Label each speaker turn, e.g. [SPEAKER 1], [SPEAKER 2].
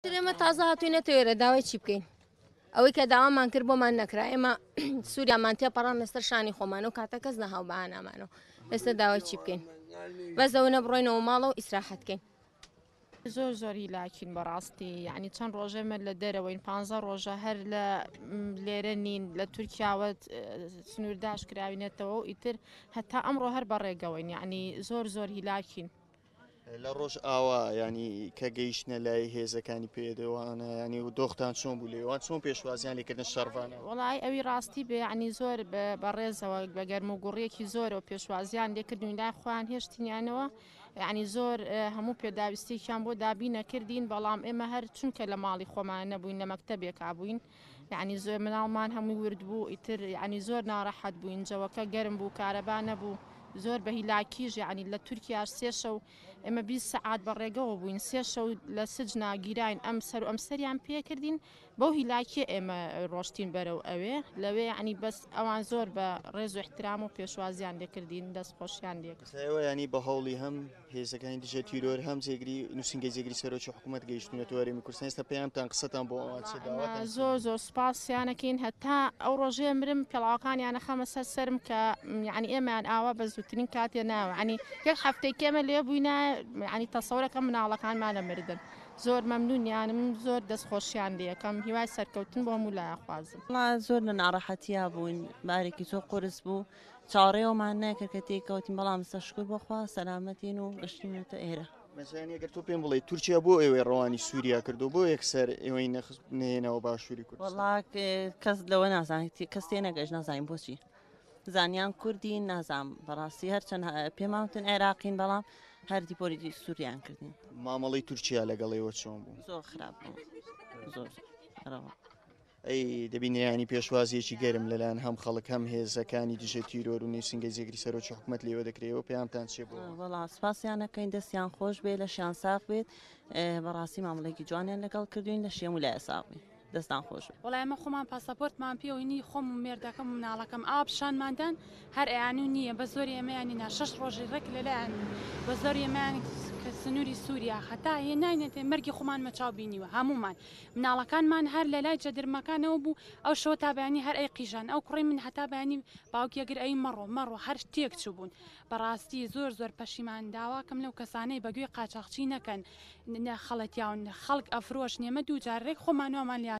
[SPEAKER 1] ئێمە تازە هاتووینەتە ئێرە داوای چی بکەین ئەوەی کە داوامان کرد بۆمان نەکرا ئێمە سووریامان تێپەڕان لەسەر شانی خۆمان و کاتە کەس نەهاو بەهانامانەوە ئێستا داوای چی بکەین بەس ئەوە بڕۆینەوە ماڵەوە ئیسراحەت بکەین
[SPEAKER 2] زۆر لاکین بەڕاستی یعنی چەند ڕۆژێمە لە دەرەوەین 15 ڕۆژە هەر لە لێرە نین لە تورکیاوەت سنوورداش کراوینێتەوە و ئیتر هەتا ئەمڕۆ هەر بەڕێگەوەین یعنی زۆر هیلاکین
[SPEAKER 3] لە ڕۆژ ئاوا ینی کە گەیشتە لای هێزەکانی پێدەوانە ینی و دۆختان چۆن بوو لێوان چۆن پێشوازیان لێکردن شەڕوانە
[SPEAKER 2] وڵی ئەوی ڕاستی بێ عنی زۆر بەڕێزەوە بەگەرم و گوڕیەکی زۆرەوە پێشوازیان لێکردوین لای خۆیان هێشتینیانەوە یعنی زۆر هەموو پێداویستێکیان بۆ دابی نەکردین بەڵام ئێمە هەر چونکە لە ماڵی خۆمان نەبووین لە مەکتەبێک بووین یعنی زۆر مناڵمان هەمووی ورد بوو ئیتر ینی زۆر ناڕەحەت بووین جەوەکە گەرم بوو کارەبا نەبوو زۆر بە هیلاکیژ ینی لە تورکیا 3 شەو ئێمە 20 سەعات بەڕێگەوە بووین 3 شەو لە سجنا گیراین ئەم سەر و ئەم سەریان پێکردین بەو هیلاکی ئێمە ڕۆشتین بەرەو ئەوێ لەوێ ینی بەس ئەوان زۆر بە ڕێز و احترام و پێشوازیان لێکردین دەستخۆشیان
[SPEAKER 3] لێکردەوە ینی بە هەوڵی هەم هێزەکانی دژە تیرۆر هەم جێگری نووسنگی جێگری سەرۆکی حکوومەت گەیشتونەتە وەرەمی کوردستان ئێستا پێیانتان قسەتان بۆ ئەوان
[SPEAKER 2] زۆر سپاسیانەکەین هەتا ئەو ڕۆژێ مرم پێڵاوەکانیانە خەمە سەرم کە ینی ئێمەیان ئاوا بە زووترین کاتێ ناوە عنی یەک هەفتەی کێمە لێ بووینە ینی تەسەورەکەم مناڵەکانمانە مردن زۆر مەمنونیانم زۆر دەستخۆشیان لێەکەم هیوای سەرکەوتن بۆ هەموو لایەخوازم
[SPEAKER 4] زۆر لە ناڕەحەتیا بووین بارێکی زۆر قورس بوو چاڕێوەمان نەکرد کە تێکەوتین بەڵام سەشکر بۆخوا سەلامەتین و گەشتینەوە ئێرە
[SPEAKER 3] مەزانی ئەگەر تۆ پێم بڵێ تورکیا بۆ ئێوەی ڕەوانی سووریا کردو بۆ یەکسەر ئێوەی نێنەوە باشووری کورد
[SPEAKER 4] وڵا کەس لەوە نازانێت کەس تێ نەگەشت نازانین بۆچی زانیان کوردی نازام بەڕاستی هەرچەند پێماوتن عێراقین بەڵام هەردی پۆلیتی سووریان کردین
[SPEAKER 3] مامەڵی تورکیا لەگەڵێەوە چۆن بوو
[SPEAKER 4] زۆر خراپ زۆر
[SPEAKER 3] ئەی دەبینیانی پێشوازیەکی گەرم لەلایەن هەم خەڵک هەم هێزەکانی دژە تیرۆر و نووسنگی جێگری سەرۆکی حکوومەت لێوە دەکرێەوە پێیانتان چێ بوو
[SPEAKER 4] وەڵا سپاسیانەکەین دەستیان خۆش بێت لە شیان ساق بێت بەڕاستی مامەڵێکی جوانیان لەگەڵ کردوین لە شێم و لای ساقی دەستان خۆش
[SPEAKER 5] وڵای ئەمە خۆمان پاسەپۆرتمان پێوەنی خۆم و مێردەکەم و مناڵەکەم ئاپشانماندان هەر ئەیانی و نییە بە زۆری ئەمەیانینا 6 ڕۆژی ڕێک لەلایەن بە زۆری ئەمەیان کە سنووری سووریا خەتا هێ ناینێتێ مەرگی خۆمان مەچاو بینیوە هەمومان مناڵەکانمان هەر لە لای جەدرمەکانەوە بوو ئەو شەوە تا بەیانی هەر ئەی قیژان ئەو کوڕی من هەتا بەیانی باوکیەگر ئەی مەڕۆ هەر شتێک چوو بوون بەڕاستی زۆر پەشیمان داواکەم لەو کەسانەی بەگوێ قاچاقچی نەکەن خەڵەتیاون خەڵک ئەفرۆش نێمە دوو جارێک خۆمانەوەمان لێ